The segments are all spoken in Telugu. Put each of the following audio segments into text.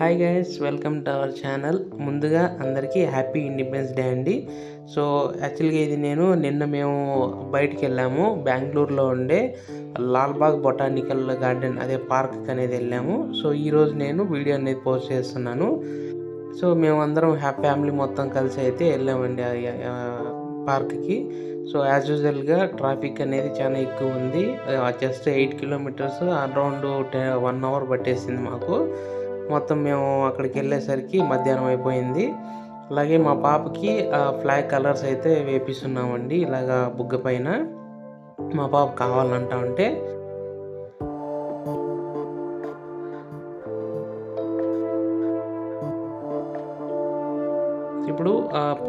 Hi guys, welcome to our channel. ముందుగా అందరికీ హ్యాపీ ఇండిపెండెన్స్ డే అండి. సో యాక్చువల్గా ఇది మేము బయటికి వెళ్ళాము. బెంగళూరులో ఉండే లాల్బాగ్ బొటానికల్ గార్డెన్ అదే పార్క్ అనేది వెళ్ళాము. సో ఈరోజు నేను వీడియో అనేది పోస్ట్ చేస్తున్నాను. సో మేమందరం ఫ్యామిలీ మొత్తం కలిసి అయితే వెళ్ళామండి పార్క్కి. సో యాజ్ యూజువల్గా ట్రాఫిక్ అనేది చాలా ఎక్కువ ఉంది. జస్ట్ 8 కిలోమీటర్స్ అరౌండ్ 1 అవర్ పట్టేసింది మాకు. మొత్తం మేము అక్కడికి వెళ్ళేసరికి మధ్యాహ్నం అయిపోయింది. అలాగే మా పాపకి ఫ్లాగ్ కలర్స్ అయితే వేపిస్తున్నామండి, ఇలాగా బుగ్గ పైన. మా పాప కావాలంటా ఉంటే ఇప్పుడు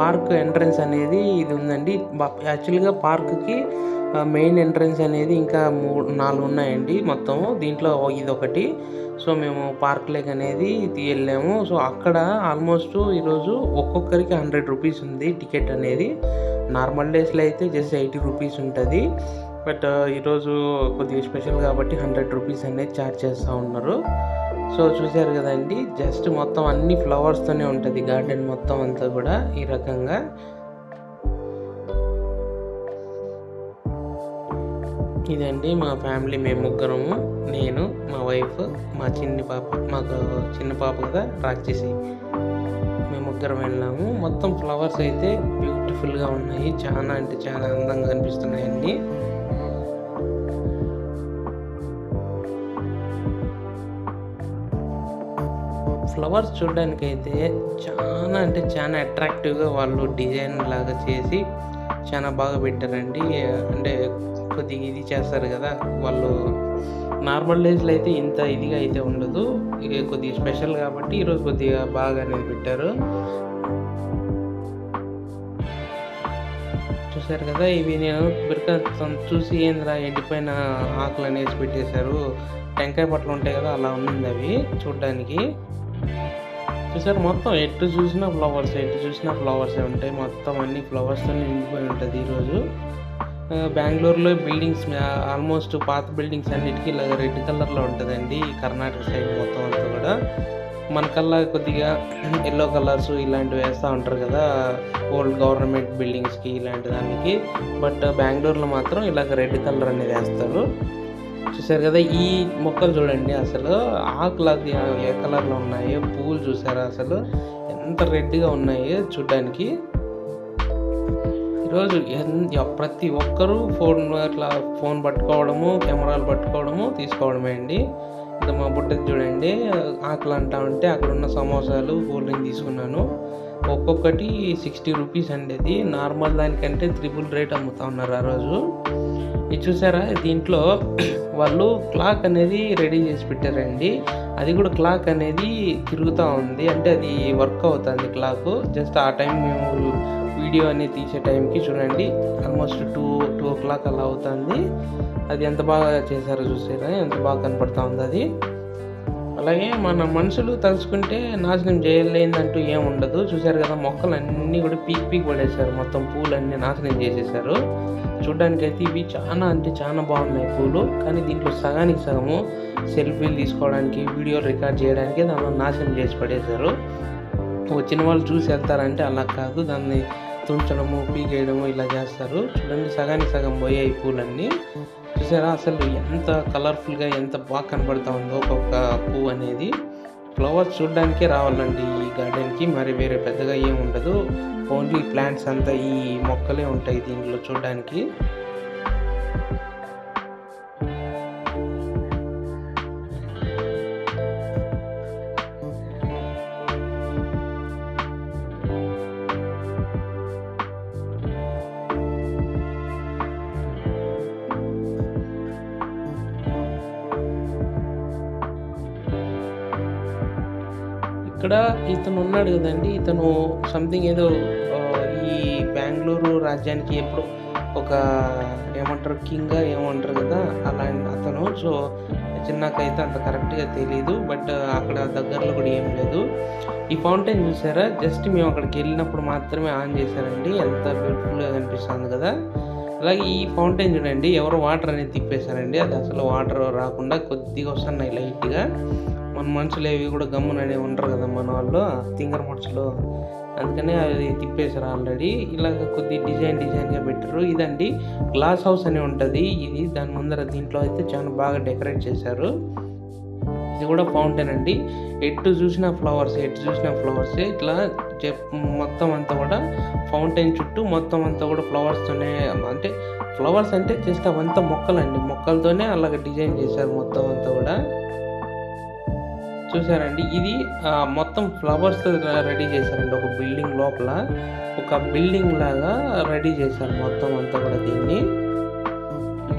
పార్క్ ఎంట్రన్స్ అనేది ఇది ఉందండి. యాక్చువల్గా పార్క్కి మెయిన్ ఎంట్రన్స్ అనేది ఇంకా 4 ఉన్నాయండి మొత్తం. దీంట్లో ఇదొకటి. సో మేము పార్క్ లేక్ అనేది వెళ్ళాము. సో అక్కడ ఆల్మోస్ట్ ఈరోజు ఒక్కొక్కరికి 100 రూపీస్ ఉంది టికెట్ అనేది. నార్మల్ డేస్లో అయితే జస్ట్ 80 రూపీస్ ఉంటుంది. బట్ ఈరోజు కొద్దిగా స్పెషల్ కాబట్టి 100 రూపీస్ అనేది ఛార్జ్ చేస్తూ ఉన్నారు. సో చూసారు కదండి, జస్ట్ మొత్తం అన్ని ఫ్లవర్స్తోనే ఉంటుంది గార్డెన్ మొత్తం అంతా కూడా ఈ రకంగా. ఇదండి మా ఫ్యామిలీ, మేము ముగ్గురము, నేను, మా వైఫ్, మా మాకు చిన్న పాప కదా రాక్షసి, మేము ముగ్గురం వెళ్ళాము. మొత్తం ఫ్లవర్స్ అయితే బ్యూటిఫుల్గా ఉన్నాయి, చాలా అంటే చాలా అందంగా కనిపిస్తున్నాయండి. ఫ్లవర్స్ చూడడానికి అయితే చాలా అంటే చాలా అట్రాక్టివ్గా వాళ్ళు డిజైన్ లాగా చేసి చాలా బాగా పెట్టారండి. అంటే కొద్దిగా ఇది చేస్తారు కదా వాళ్ళు. నార్మల్ డేస్లో అయితే ఇంత ఇదిగా అయితే ఉండదు, కొద్దిగా స్పెషల్ కాబట్టి ఈరోజు కొద్దిగా బాగా అనేది పెట్టారు. చూసారు కదా, ఇవి నేను చూసి ఏంద్రా ఎండిపోయిన ఆకులు అనేసి పెట్టేశారు, టెంకాయ పట్లు ఉంటాయి కదా అలా ఉంది అవి చూడడానికి. చూసారు, మొత్తం ఎటు చూసినా ఫ్లవర్సే ఉంటాయి. మొత్తం అన్ని ఫ్లవర్స్తో నిండిపోయి ఉంటుంది ఈరోజు. బెంగళూరులో బిల్డింగ్స్ ఆల్మోస్ట్ పాత బిల్డింగ్స్ అన్నిటికీ ఇలాగ రెడ్ కలర్లో ఉంటుందండి. కర్ణాటక సైడ్ మొత్తం అంతా కూడా. మనకల్లా కొద్దిగా ఎల్లో కలర్స్ ఇలాంటివి వేస్తూ ఉంటారు కదా ఓల్డ్ గవర్నమెంట్ బిల్డింగ్స్కి ఇలాంటి దానికి. బట్ బెంగళూరులో మాత్రం ఇలాగ రెడ్ కలర్ అనేది వేస్తారు. చూసారు కదా, ఈ మొక్కలు చూడండి, అసలు ఆకులు అది ఏ కలర్లో ఉన్నాయో, పువ్వులు చూసారా అసలు ఎంత రెడ్గా ఉన్నాయో చూడ్డానికి. ఈరోజు ప్రతి ఒక్కరూ ఫోన్ పట్టుకోవడము, కెమెరాలు పట్టుకోవడము, తీసుకోవడమే అండి. ఇంకా మా బుట్టది చూడండి, ఆకులు అంటా ఉంటే అక్కడ ఉన్న సమోసాలు, కూల్ డ్రింక్ తీసుకున్నాను. ఒక్కొక్కటి 60 రూపీస్ అండి. అది నార్మల్ దానికంటే త్రిబుల్ రేట్ అమ్ముతా ఉన్నారు ఆ రోజు. ఇది చూసారా, దీంట్లో వాళ్ళు క్లాక్ అనేది రెడీ చేసి పెట్టారండి. అది కూడా క్లాక్ అనేది తిరుగుతూ ఉంది, అంటే అది వర్క్ అవుతుంది క్లాక్. జస్ట్ ఆ టైం మేము వీడియో అనేది తీసే టైంకి చూడండి ఆల్మోస్ట్ 2 o'clock అలా అవుతుంది. అది ఎంత బాగా చేశారో చూసారా, ఎంత బాగా కనపడుతూ ఉంది అది. అలాగే మన మనుషులు తలుచుకుంటే నాశనం చేయలేదంటూ ఏం ఉండదు. చూసారు కదా, మొక్కలు అన్నీ కూడా పీక్ పడేశారు, మొత్తం పూలన్నీ నాశనం చేసేసారు. చూడ్డానికి అయితే ఇవి చాలా అంటే చాలా బాగున్నాయి పూలు, కానీ దీంట్లో సగానికి సగము సెల్ఫీలు తీసుకోవడానికి, వీడియోలు రికార్డ్ చేయడానికి దానిలో నాశనం చేసి పడేశారు. వచ్చిన వాళ్ళు చూసి వెళ్తారంటే అలా కాదు, దాన్ని తుంచడము, పీకేయడము ఇలా చేస్తారు. చూడండి, సగానికి సగం పోయాయి పూలన్నీ. చూసారా అసలు ఎంత కలర్ఫుల్గా ఎంత బాగా కనబడుతూ ఉందో ఒక్కొక్క పువ్వు అనేది. ఫ్లవర్స్ చూడడానికే రావాలండి ఈ గార్డెన్కి, మరి వేరే పెద్దగా ఏం ఉండదు. ఓన్లీ ప్లాంట్స్ అంతా ఈ మొక్కలే ఉంటాయి దీంట్లో చూడడానికి. ఇక్కడ ఇతను ఉన్నాడు కదండి, ఇతను సంథింగ్ ఏదో ఈ బెంగళూరు రాజ్యానికి ఎప్పుడు ఒక ఏమంటారు కింగ్గా ఏమంటారు కదా అలా అతను. సో చిన్నకైతే అంత కరెక్ట్గా తెలీదు, బట్ అక్కడ దగ్గరలో కూడా ఏం లేదు. ఈ ఫౌంటైన్ చూసారా, జస్ట్ మేము అక్కడికి వెళ్ళినప్పుడు మాత్రమే ఆన్ చేశారండి. ఎంత బ్యూటిఫుల్గా కనిపిస్తుంది కదా. అలాగే ఈ ఫౌంటైన్ చూడండి, ఎవరు వాటర్ అనేది తిప్పేశారండి, అది అసలు వాటర్ రాకుండా కొద్దిగా వస్తున్నాయి లైట్గా. మన మనుషులు ఏవి కూడా గమ్ముననే ఉంటారు కదా మన వాళ్ళు తింగర మనుషులు, అందుకనే అది తిప్పేశారు ఆల్రెడీ. ఇలాగ కొద్ది డిజైన్గా పెట్టారు. ఇదండి గ్లాస్ హౌస్ అని ఉంటుంది ఇది. దాని ముందర దీంట్లో అయితే చాలా బాగా డెకరేట్ చేశారు. ఇది కూడా ఫౌంటైన్ అండి. ఎటు చూసినా ఫ్లవర్సే ఇట్లా మొత్తం అంతా కూడా ఫౌంటైన్ చుట్టూ మొత్తం అంతా కూడా ఫ్లవర్స్తోనే, అంటే ఫ్లవర్స్ అంటే జస్ట్ అవంతా మొక్కలండి, మొక్కలతోనే అలాగ డిజైన్ చేశారు మొత్తం అంతా కూడా. చూసారండి, ఇది మొత్తం ఫ్లవర్స్తో రెడీ చేశారండి. ఒక బిల్డింగ్ లోపల ఒక బిల్డింగ్ లాగా రెడీ చేశారు మొత్తం అంతా కూడా.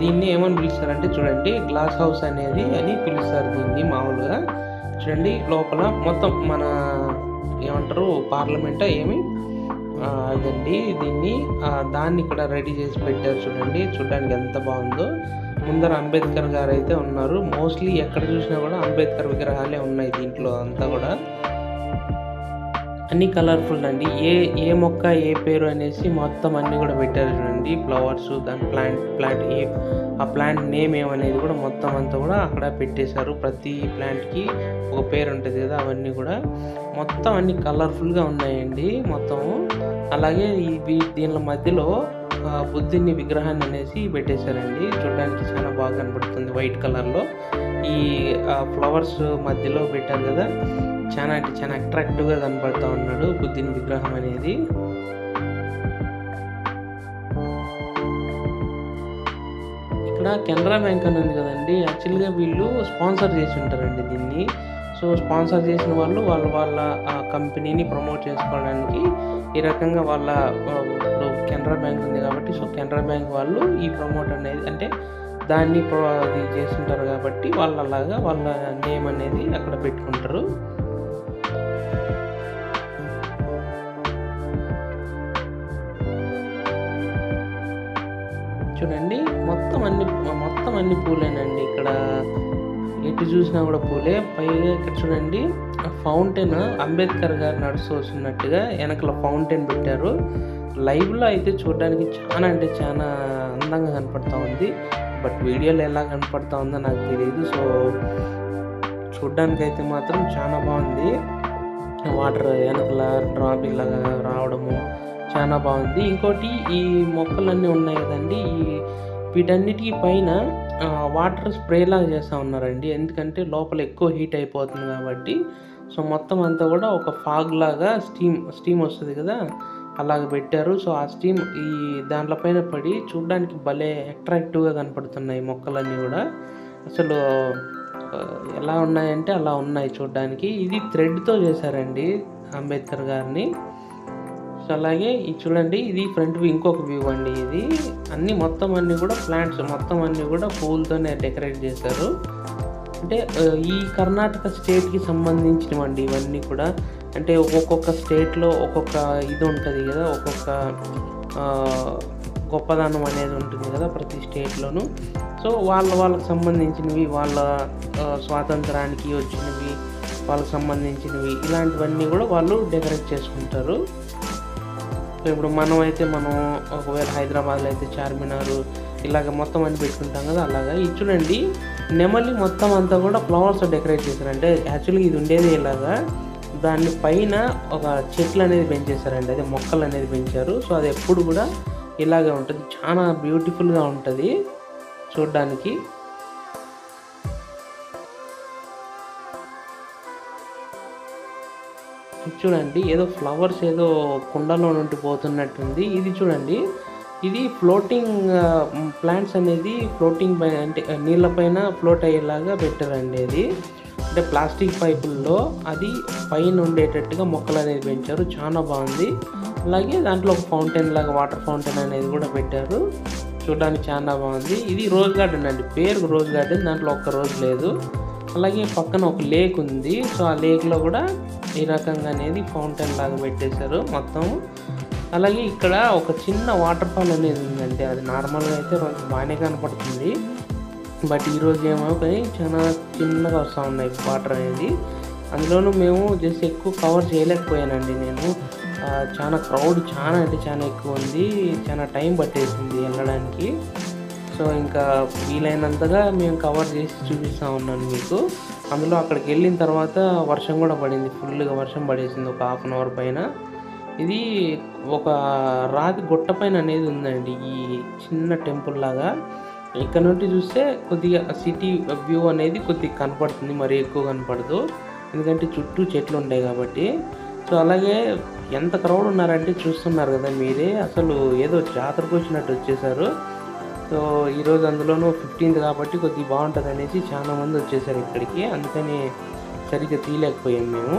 దీన్ని ఏమని పిలుస్తారంటే చూడండి, గ్లాస్ హౌస్ అనేది అని పిలుస్తారు దీన్ని మామూలుగా. చూడండి లోపల మొత్తం మన ఏమంటారు పార్లమెంట్ అదండి. దాన్ని ఇక్కడ రెడీ చేసి పెట్టారు చూడండి, చూడడానికి ఎంత బాగుందో. ముందర అంబేద్కర్ గారు అయితే ఉన్నారు. మోస్ట్లీ ఎక్కడ చూసినా కూడా అంబేద్కర్ విగ్రహాలే ఉన్నాయి దీంట్లో అంతా కూడా. అన్నీ కలర్ఫుల్ అండి. ఏ మొక్క ఏ పేరు అనేసి మొత్తం అన్నీ కూడా పెట్టారు చూడండి. ఫ్లవర్స్, దాని ప్లాంట్ ఆ ప్లాంట్ నేమ్ ఏమనేది కూడా మొత్తం అంతా కూడా అక్కడ పెట్టేశారు. ప్రతి ప్లాంట్కి ఒక పేరు ఉంటుంది కదా, అవన్నీ కూడా మొత్తం అన్ని కలర్ఫుల్గా ఉన్నాయండి మొత్తం. అలాగే దీని మధ్యలో బుద్ధుని విగ్రహాన్ని అనేసి పెట్టేశారండి. చూడడానికి చాలా బాగా కనబడుతుంది వైట్ కలర్లో. ఈ ఫ్లవర్స్ మధ్యలో పెట్టారు కదా, చాలా అంటే చాలా అట్రాక్టివ్గా కనబడుతూ ఉన్నాడు బుద్ధుని విగ్రహం అనేది. ఇక్కడ కెనరా బ్యాంక్ అని ఉంది కదండి, యాక్చువల్గా వీళ్ళు స్పాన్సర్ చేసి ఉంటారండి దీన్ని. సో స్పాన్సర్ చేసిన వాళ్ళు వాళ్ళ కంపెనీని ప్రమోట్ చేసుకోవడానికి ఈ రకంగా ఇప్పుడు కెనరా బ్యాంక్ ఉంది కాబట్టి, సో కెనరా బ్యాంక్ వాళ్ళు ఈ ప్రమోట్ అనేది అంటే దాన్ని అది చేస్తుంటారు కాబట్టి వాళ్ళ నేమ్ అనేది అక్కడ పెట్టుకుంటారు. చూడండి మొత్తం అన్ని పూలేనండి. ఇక్కడ ఎటు చూసినా కూడా పూలే. పైగా ఇక్కడ చూడండి ఫౌంటైన్ అంబేద్కర్ గారు నడుస్తూ వస్తున్నట్టుగా వెనకల ఫౌంటైన్ పెట్టారు. లైవ్లో అయితే చూడడానికి చాలా అంటే చాలా అందంగా కనపడతా ఉంది. బట్ వీడియోలో ఎలా కనపడతా ఉందో నాకు తెలియదు. సో చూడ్డానికి అయితే మాత్రం చాలా బాగుంది. వాటర్ వెనకల డ్రాప్ ఇలాగా రావడము చాలా బాగుంది. ఇంకోటి ఈ మొక్కలన్నీ ఉన్నాయి కదండి, వీటన్నిటికీ పైన వాటర్ స్ప్రే లాగా చేస్తూ ఉన్నారండి. ఎందుకంటే లోపల ఎక్కువ హీట్ అయిపోతుంది కాబట్టి. సో మొత్తం అంతా కూడా ఒక ఫాగ్ లాగా స్టీమ్ వస్తుంది కదా, అలాగ పెట్టారు. సో ఆ స్టీమ్ దాంట్లో పైన పడి చూడడానికి భలే అట్రాక్టివ్గా కనపడుతున్నాయి మొక్కలన్నీ కూడా. అసలు ఎలా ఉన్నాయంటే అలా ఉన్నాయి చూడడానికి. ఇది థ్రెడ్తో చేశారండి అంబేద్కర్ గారిని. సో అలాగే చూడండి, ఇది ఫ్రంట్ వ్యూ, ఇంకొక వ్యూ అండి. ఇది మొత్తం అన్నీ కూడా ప్లాంట్స్, మొత్తం అన్నీ కూడా పూలతోనే డెకరేట్ చేశారు. అంటే ఈ కర్ణాటక స్టేట్కి సంబంధించినవండి ఇవన్నీ కూడా. అంటే ఒక్కొక్క స్టేట్లో ఒక్కొక్క ఇది ఉంటుంది కదా, ఒక్కొక్క గొప్పదనం అనేది ఉంటుంది కదా ప్రతి స్టేట్లోనూ. సో వాళ్ళకి సంబంధించినవి, వాళ్ళ స్వాతంత్రానికి వచ్చినవి, వాళ్ళకి సంబంధించినవి ఇలాంటివన్నీ కూడా వాళ్ళు డెకరేట్ చేసుకుంటారు. సో ఇప్పుడు మనం ఒకవేళ హైదరాబాద్లో అయితే చార్మినార్ ఇలాగ మొత్తం అన్ని పెట్టుకుంటాం కదా, అలాగా. ఇది చూడండి నెమలి మొత్తం అంతా కూడా ఫ్లవర్స్ డెకరేట్ చేశారంటే, యాక్చువల్గా ఇది ఉండేది ఇలాగా, దాని పైన ఒక చెట్లు అనేది పెంచేశారండి, అదే మొక్కలు అనేది పెంచారు. సో అది ఎప్పుడు కూడా ఇలాగే ఉంటుంది, చాలా బ్యూటిఫుల్గా ఉంటుంది చూడడానికి. చూడండి ఏదో ఫ్లవర్స్ ఏదో కుండలో నుండి పోతున్నట్టుంది. ఇది చూడండి, ఇది ఫ్లోటింగ్ ప్లాంట్స్ అనేది ఫ్లోటింగ్ పైన, అంటే నీళ్ళపైన ఫ్లోట్ అయ్యేలాగా పెట్టారండి. అది అంటే ప్లాస్టిక్ పైపుల్లో అది పైన ఉండేటట్టుగా మొక్కలు అనేది పెంచారు, చాలా బాగుంది. అలాగే దాంట్లో ఒక ఫౌంటైన్ లాగా, వాటర్ ఫౌంటైన్ అనేది కూడా పెట్టారు, చూడడానికి చాలా బాగుంది. ఇది రోజ్ గార్డెన్ అండి, పేరు రోజ్ గార్డెన్, దాంట్లో ఒక్క రోజ్ లేదు. అలాగే పక్కన ఒక లేక్ ఉంది. సో ఆ లేక్లో కూడా ఈ రకంగా అనేది ఫౌంటైన్ లాగా పెట్టేశారు మొత్తం. అలాగే ఇక్కడ ఒక చిన్న వాటర్ ఫాల్ అనేది ఉందండి, అది నార్మల్గా అయితే బాగానే కనపడుతుంది. బట్ ఈరోజు ఏమో కానీ చాలా చిన్నగా వస్తూ ఉన్నాయి వాటర్ అనేది. అందులోనూ మేము జస్ట్ ఎక్కువ కవర్ చేయలేకపోయానండి నేను. చాలా క్రౌడ్ చాలా అంటే చాలా ఎక్కువ ఉంది, చాలా టైం పట్టేసింది వెళ్ళడానికి. సో ఇంకా వీలైనంతగా మేము కవర్ చేసి చూపిస్తూ ఉన్నాను మీకు. అందులో అక్కడికి వెళ్ళిన తర్వాత వర్షం కూడా పడింది, ఫుల్గా వర్షం పడేసింది ఒక హాఫ్ అన్ అవర్ పైన. ఇది ఒక రాతి గుట్ట పైన అనేది ఉందండి ఈ చిన్న టెంపుల్ లాగా. ఇక్కడ నుండి చూస్తే కొద్దిగా సిటీ వ్యూ అనేది కొద్దిగా కనపడుతుంది, మరి ఎక్కువ కనపడదు ఎందుకంటే చుట్టూ చెట్లు ఉంటాయి కాబట్టి. సో అలాగే ఎంత క్రౌడ్ ఉన్నారంటే చూస్తున్నారు కదా మీరే, అసలు ఏదో జాతరకు వచ్చినట్టు వచ్చేసారు. సో ఈరోజు అందులోనూ 15th కాబట్టి కొద్దిగా బాగుంటుంది అనేసి చాలా మంది వచ్చేసారు ఇక్కడికి, అందుకని సరిగ్గా తీయలేకపోయాం మేము.